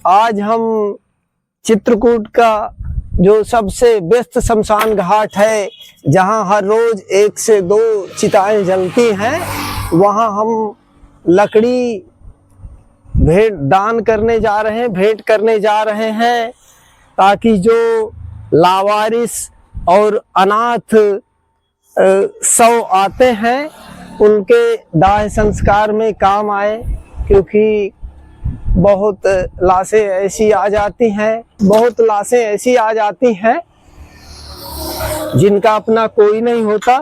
आज हम चित्रकूट का जो सबसे व्यस्त शमशान घाट है, जहां हर रोज 1 से 2 चिताएं जलती हैं, वहां हम लकड़ी दान करने जा रहे हैं, भेंट करने जा रहे हैं, ताकि जो लावारिस और अनाथ शव आते हैं उनके दाह संस्कार में काम आए। क्योंकि बहुत लाशें ऐसी आ जाती हैं जिनका अपना कोई नहीं होता,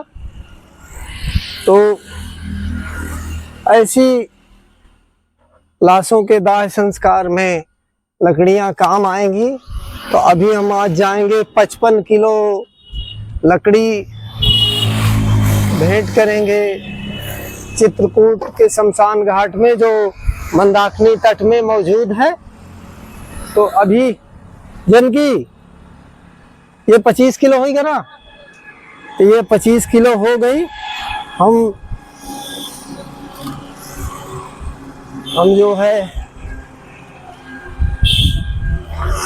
तो ऐसी लाशों के दाह संस्कार में लकड़ियां काम आएंगी। तो अभी हम आज जाएंगे 55 किलो लकड़ी भेंट करेंगे चित्रकूट के शमशान घाट में, जो मंदाकिनी तट में मौजूद है। तो अभी जनकी ये 25 किलो होगा ना, ये 25 किलो हो गई। हम जो है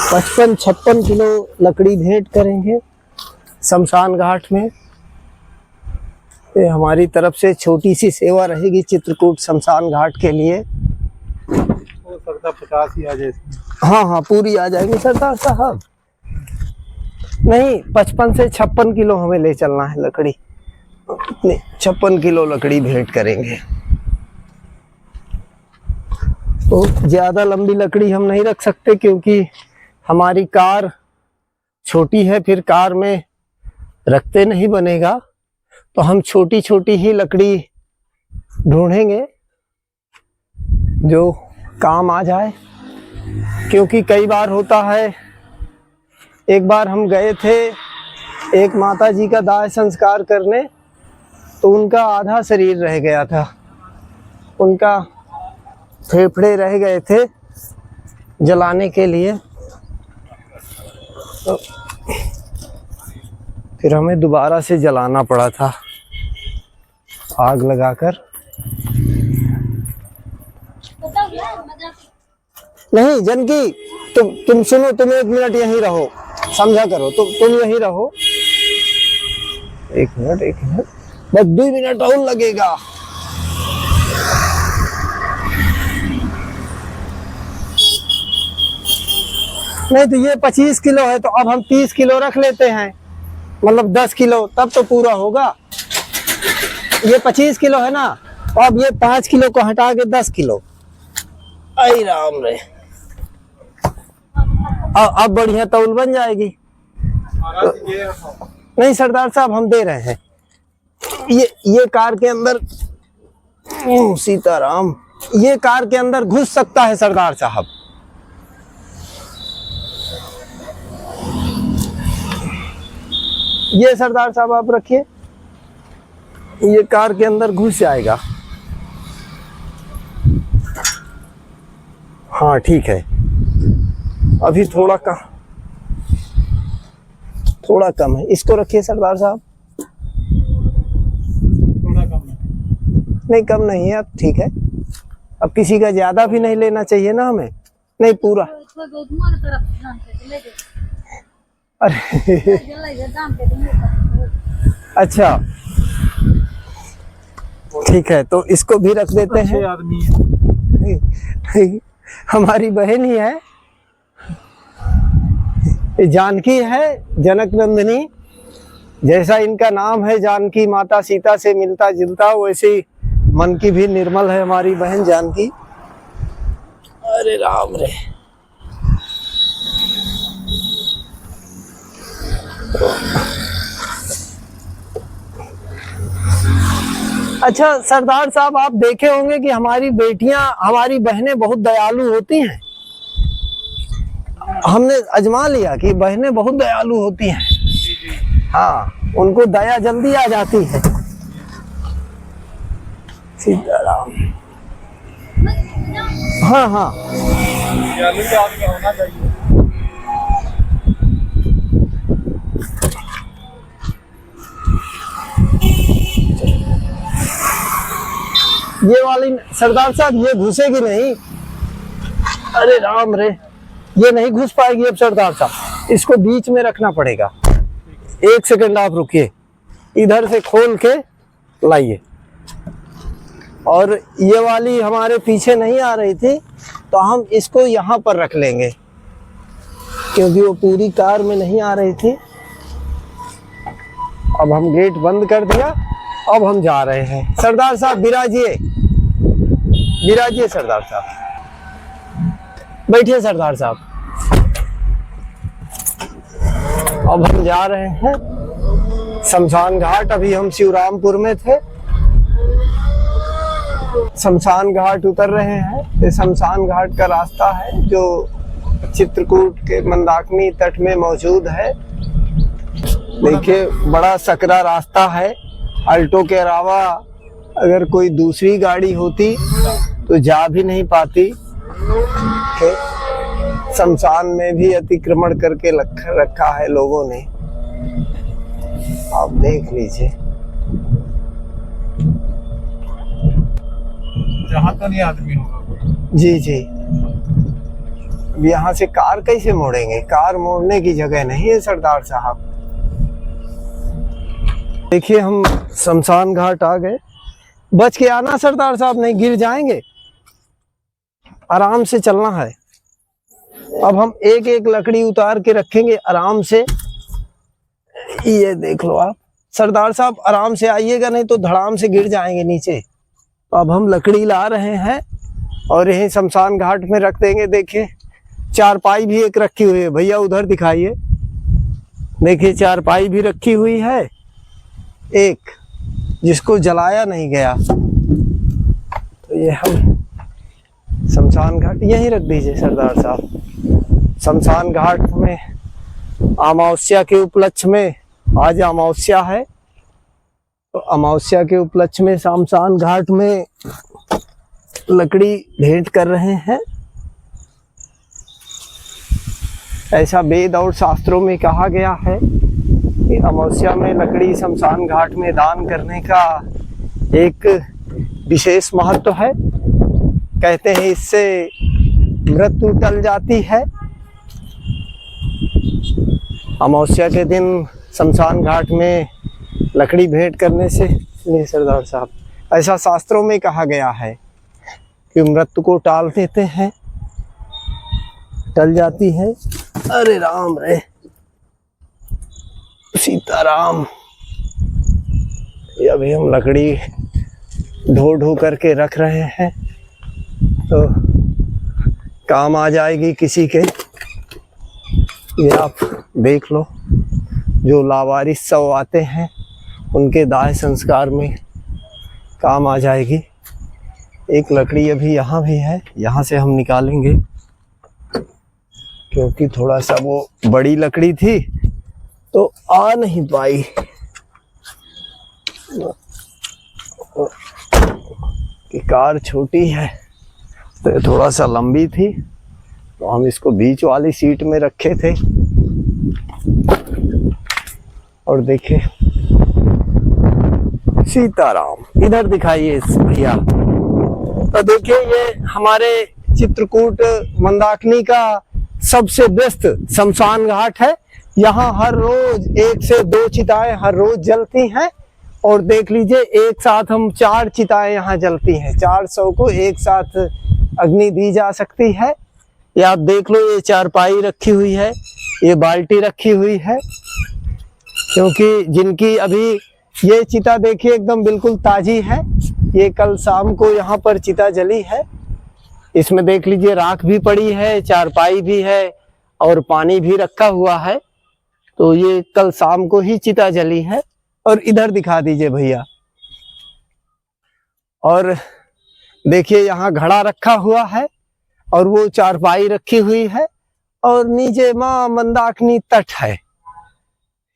55-56 किलो लकड़ी भेंट करेंगे शमशान घाट में। ये हमारी तरफ से छोटी सी सेवा रहेगी चित्रकूट शमशान घाट के लिए। हो सकता 50 ही आ जाए। हाँ, पूरी आ जाएगी सरदार साहब। नहीं, 55 से 56 किलो हमें ले चलना है लकड़ी। 56 किलो लकड़ी भेंट करेंगे। तो ज्यादा लंबी लकड़ी हम नहीं रख सकते, क्योंकि हमारी कार छोटी है, फिर कार में रखते नहीं बनेगा। तो हम छोटी छोटी ही लकड़ी ढूंढेंगे जो काम आ जाए। क्योंकि कई बार होता है, एक बार हम गए थे एक माता जी का दाह संस्कार करने, तो उनका आधा शरीर रह गया था, उनका फेफड़े रह गए थे जलाने के लिए। तो फिर हमें दोबारा से जलाना पड़ा था आग लगाकर। नहीं जनकी, तुम सुनो, तुम 1 मिनट यहीं रहो, समझा करो, तुम यहीं रहो। 1 मिनट, बस 2 मिनट और लगेगा। नहीं तो ये 25 किलो है, तो अब हम 30 किलो रख लेते हैं, मतलब 10 किलो, तब तो पूरा होगा। ये 25 किलो है ना, अब ये 5 किलो को हटा के 10 किलो। आई राम रे, अब बढ़िया तौल बन जाएगी। नहीं सरदार साहब, हम दे रहे हैं। ये कार के अंदर, सीताराम, ये कार के अंदर घुस सकता है सरदार साहब। ये सरदार साहब आप रखिए, ये कार के अंदर घुस जाएगा। हाँ ठीक है, अभी थोड़ा कम है, इसको रखिए सरदार साहब। थोड़ा कम है? नहीं कम नहीं है, अब ठीक है। अब किसी का ज्यादा भी नहीं लेना चाहिए ना हमें। नहीं पूरा, अरे अच्छा ठीक है, तो इसको भी रख देते हैं। आदमी है, हमारी बहन ही है, जानकी है, जनक नंदिनी। जैसा इनका नाम है जानकी, माता सीता से मिलता जुलता, वैसे ही मन की भी निर्मल है हमारी बहन जानकी। अरे राम रे, अच्छा सरदार साहब, आप देखे होंगे कि हमारी बेटियां, हमारी बहनें बहुत दयालु होती हैं। हमने अजमा लिया कि बहनें बहुत दयालु होती हैं। हाँ, उनको दया जल्दी आ जाती है। सीताराम। हाँ हाँ, दयालु आदमी होना चाहिए। ये वाली सरदार साहब, ये घुसेगी नहीं। अरे राम रे, ये नहीं घुस पाएगी अब सरदार साहब, इसको बीच में रखना पड़ेगा। 1 सेकंड आप रुकिए, इधर से खोल के लाइए। और ये वाली हमारे पीछे नहीं आ रही थी, तो हम इसको यहाँ पर रख लेंगे क्योंकि वो पूरी कार में नहीं आ रही थी। अब हम गेट बंद कर दिया, अब हम जा रहे हैं। सरदार साहब विराजिए, विराजिए सरदार साहब, बैठिए सरदार साहब। अब हम जा रहे हैं शमशान घाट। अभी हम शिवरामपुर में थे, शमशान घाट उतर रहे हैं। ये शमशान घाट का रास्ता है जो चित्रकूट के मंदाकिनी तट में मौजूद है। देखिए बड़ा सकरा रास्ता है। अल्टो के अलावा अगर कोई दूसरी गाड़ी होती तो जा भी नहीं पाती। शमशान में भी अतिक्रमण करके रखा है लोगों ने, आप देख लीजिए। जहाँ तो नहीं आदमी होगा। जी जी, अब यहाँ से कार कैसे मोड़ेंगे? कार मोड़ने की जगह नहीं है सरदार साहब। देखिए हम शमशान घाट आ गए। बच के आना सरदार साहब, नहीं गिर जाएंगे। आराम से चलना है। अब हम एक एक लकड़ी उतार के रखेंगे आराम से। ये देख लो आप सरदार साहब, आराम से आइएगा, नहीं तो धड़ाम से गिर जाएंगे नीचे। अब हम लकड़ी ला रहे हैं और यही शमशान घाट में रख देंगे। देखिए चारपाई भी एक रखी हुई है, भैया उधर दिखाइए। देखिए चारपाई भी रखी हुई है एक, जिसको जलाया नहीं गया। तो ये हम शमशान घाट यहीं रख दीजिए सरदार साहब। शमशान घाट में अमावस्या के उपलक्ष्य में, आज अमावस्या है, तो अमावस्या के उपलक्ष्य में शमशान घाट में लकड़ी भेंट कर रहे हैं। ऐसा वेद और शास्त्रों में कहा गया है कि अमावस्या में लकड़ी शमशान घाट में दान करने का एक विशेष महत्व है। कहते हैं इससे मृत्यु टल जाती है। अमावस्या के दिन शमशान घाट में लकड़ी भेंट करने से, नहीं सरदार साहब, ऐसा शास्त्रों में कहा गया है कि मृत्यु को टाल देते हैं, टल जाती है। अरे राम रे सीताराम। ये अभी हम लकड़ी ढो ढो करके रख रहे हैं, तो काम आ जाएगी किसी के। ये आप देख लो, जो लावारिस सब आते हैं उनके दाह संस्कार में काम आ जाएगी। एक लकड़ी अभी यहाँ भी है, यहाँ से हम निकालेंगे क्योंकि थोड़ा सा वो बड़ी लकड़ी थी तो आ नहीं पाई। कि कार छोटी है तो थोड़ा सा लंबी थी, तो हम इसको बीच वाली सीट में रखे थे। और देखिए सीताराम, इधर दिखाइए भैया। तो देखिए ये हमारे चित्रकूट मंदाकिनी का सबसे व्यस्त शमशान घाट है। यहाँ हर रोज 1 से 2 चिताएं हर रोज जलती हैं। और देख लीजिए एक साथ हम 4 चिताएं यहाँ जलती हैं। 400 को एक साथ अग्नि दी जा सकती है। ये आप देख लो, ये चारपाई रखी हुई है, ये बाल्टी रखी हुई है, क्योंकि जिनकी अभी ये चिता देखिए एकदम बिल्कुल ताजी है। ये कल शाम को यहाँ पर चिता जली है। इसमें देख लीजिए राख भी पड़ी है, चारपाई भी है और पानी भी रखा हुआ है। तो ये कल शाम को ही चिता जली है। और इधर दिखा दीजिए भैया। और देखिए यहाँ घड़ा रखा हुआ है और वो चारपाई रखी हुई है और नीचे माँ मंदाकिनी तट है।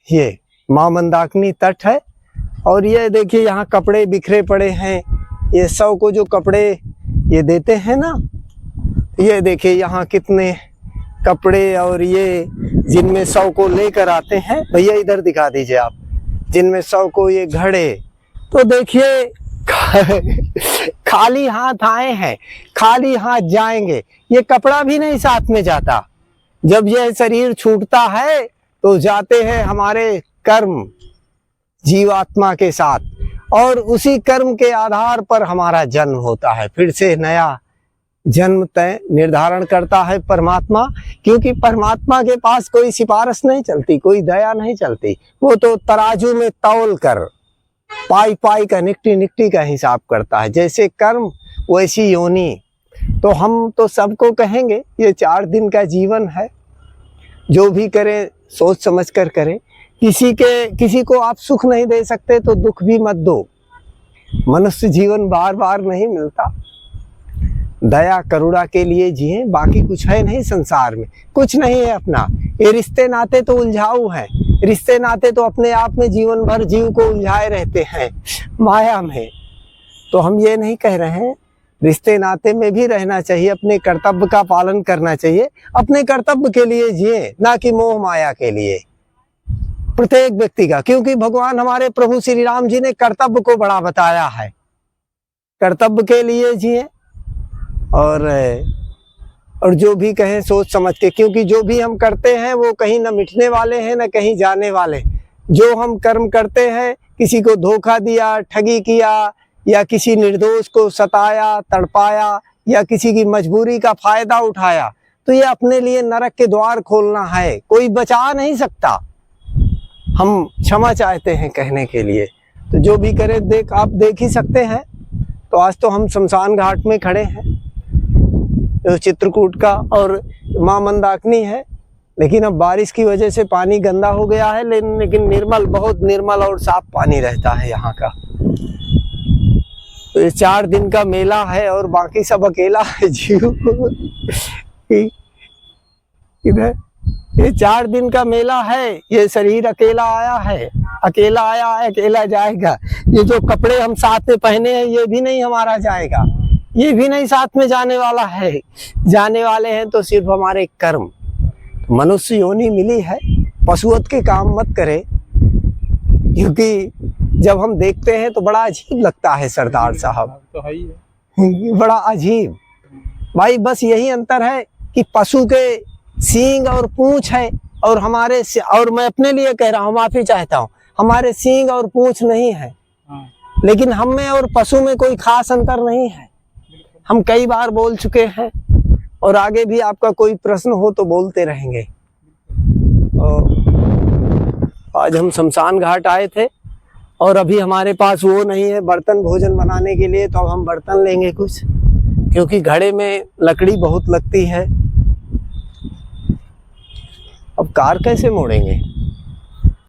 ये माँ मंदाकिनी तट है। और ये देखिए यहाँ कपड़े बिखरे पड़े हैं। ये 100 को जो कपड़े ये देते हैं ना, ये देखिए यहाँ कितने कपड़े, और ये जिनमें 100 को लेकर आते हैं। भैया इधर दिखा दीजिए आप, जिनमें 100 को ये घड़े। तो देखिए खाली हाथ आए हैं, खाली हाथ जाएंगे। ये कपड़ा भी नहीं साथ में जाता, जब यह शरीर छूटता है तो जाते हैं हमारे कर्म जीवात्मा के साथ, और उसी कर्म के आधार पर हमारा जन्म होता है। फिर से नया जन्म तय निर्धारण करता है परमात्मा, क्योंकि परमात्मा के पास कोई सिफारिश नहीं चलती, कोई दया नहीं चलती। वो तो तराजू में तौल कर पाई पाई का निकटी निकटी का हिसाब करता है। जैसे कर्म वैसी योनि। तो हम तो सबको कहेंगे ये 4 दिन का जीवन है, जो भी करें सोच समझ कर करें। किसी को आप सुख नहीं दे सकते तो दुख भी मत दो। मनुष्य जीवन बार बार नहीं मिलता। दया करुणा के लिए जिए, बाकी कुछ है नहीं संसार में, कुछ नहीं है अपना। ये रिश्ते नाते तो उलझाऊ हैं, रिश्ते नाते तो अपने आप में जीवन भर जीव को उलझाए रहते हैं माया में। तो हम ये नहीं कह रहे हैं, रिश्ते नाते में भी रहना चाहिए, अपने कर्तव्य का पालन करना चाहिए, अपने कर्तव्य के लिए जिए, ना कि मोह माया के लिए प्रत्येक व्यक्ति का। क्योंकि भगवान हमारे प्रभु श्री राम जी ने कर्तव्य को बड़ा बताया है, कर्तव्य के लिए जिए और जो भी कहें सोच समझ के, क्योंकि जो भी हम करते हैं वो कहीं न मिटने वाले हैं न कहीं जाने वाले। जो हम कर्म करते हैं, किसी को धोखा दिया, ठगी किया, या किसी निर्दोष को सताया तड़पाया, या किसी की मजबूरी का फायदा उठाया, तो ये अपने लिए नरक के द्वार खोलना है, कोई बचा नहीं सकता। हम क्षमा चाहते हैं कहने के लिए। तो जो भी करे आप देख ही सकते हैं। तो आज तो हम शमशान घाट में खड़े हैं, जो चित्रकूट का, और मां मंदाकिनी है। लेकिन अब बारिश की वजह से पानी गंदा हो गया है, लेकिन निर्मल, बहुत निर्मल और साफ पानी रहता है यहाँ का। तो ये 4 दिन का मेला है और बाकी सब अकेला है जीव। इधर ये 4 दिन का मेला है। ये शरीर अकेला आया है, अकेला आया है, अकेला जाएगा। ये जो कपड़े हम साथ में पहने हैं ये भी नहीं हमारा जाएगा, ये भी नहीं साथ में जाने वाला है। जाने वाले हैं तो सिर्फ हमारे कर्म। मनुष्य योनि मिली है, पशुवत के काम मत करे, क्योंकि जब हम देखते हैं तो बड़ा अजीब लगता है सरदार साहब, तो है ही है। बड़ा अजीब भाई। बस यही अंतर है कि पशु के सींग और पूंछ है, और हमारे, और मैं अपने लिए कह रहा हूँ, माफी चाहता हूँ, हमारे सींग और पूंछ नहीं है। लेकिन हम में और पशु में कोई खास अंतर नहीं है। हम कई बार बोल चुके हैं, और आगे भी आपका कोई प्रश्न हो तो बोलते रहेंगे। आज हम शमशान घाट आए थे, और अभी हमारे पास वो नहीं है बर्तन भोजन बनाने के लिए, तो अब हम बर्तन लेंगे कुछ, क्योंकि घड़े में लकड़ी बहुत लगती है। अब कार कैसे मोड़ेंगे?